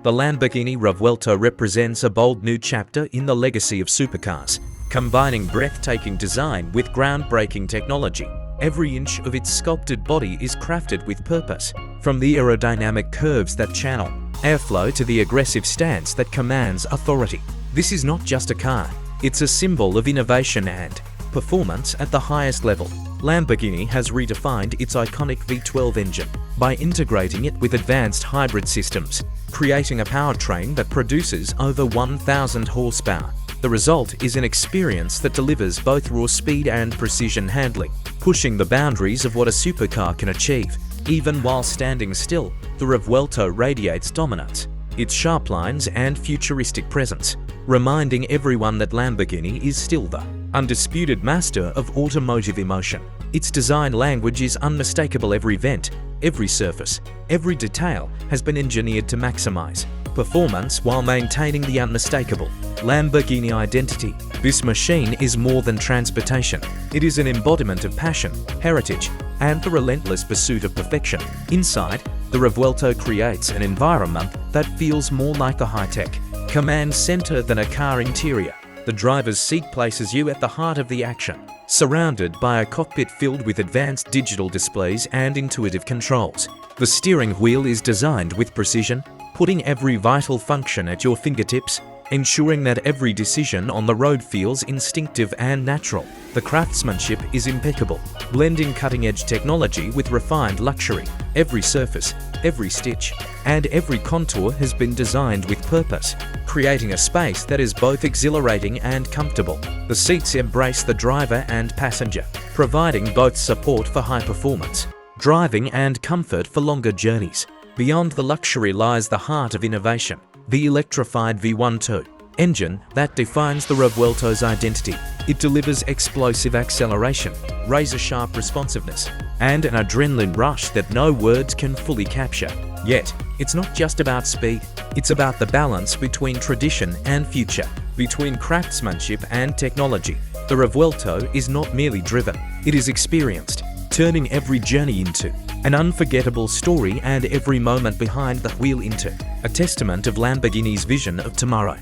The Lamborghini Revuelto represents a bold new chapter in the legacy of supercars, combining breathtaking design with groundbreaking technology. Every inch of its sculpted body is crafted with purpose, from the aerodynamic curves that channel airflow to the aggressive stance that commands authority. This is not just a car, it's a symbol of innovation and performance at the highest level. Lamborghini has redefined its iconic V12 engine by integrating it with advanced hybrid systems, creating a powertrain that produces over 1,000 horsepower. The result is an experience that delivers both raw speed and precision handling, pushing the boundaries of what a supercar can achieve. Even while standing still, the Revuelto radiates dominance, its sharp lines and futuristic presence, reminding everyone that Lamborghini is still the undisputed master of automotive emotion. Its design language is unmistakable. Every vent, every surface, every detail has been engineered to maximize performance while maintaining the unmistakable Lamborghini identity. This machine is more than transportation. It is an embodiment of passion, heritage, and the relentless pursuit of perfection. Inside, the Revuelto creates an environment that feels more like a high-tech command center than a car interior. The driver's seat places you at the heart of the action, surrounded by a cockpit filled with advanced digital displays and intuitive controls. The steering wheel is designed with precision, putting every vital function at your fingertips, ensuring that every decision on the road feels instinctive and natural. The craftsmanship is impeccable, blending cutting-edge technology with refined luxury. Every surface, every stitch, and every contour has been designed with purpose, creating a space that is both exhilarating and comfortable. The seats embrace the driver and passenger, providing both support for high performance, driving and comfort for longer journeys. Beyond the luxury lies the heart of innovation, the electrified V12 engine that defines the Revuelto's identity. It delivers explosive acceleration, razor-sharp responsiveness, and an adrenaline rush that no words can fully capture. Yet, it's not just about speed, it's about the balance between tradition and future, between craftsmanship and technology. The Revuelto is not merely driven, it is experienced, turning every journey into an unforgettable story and every moment behind the wheel into a testament of Lamborghini's vision of tomorrow.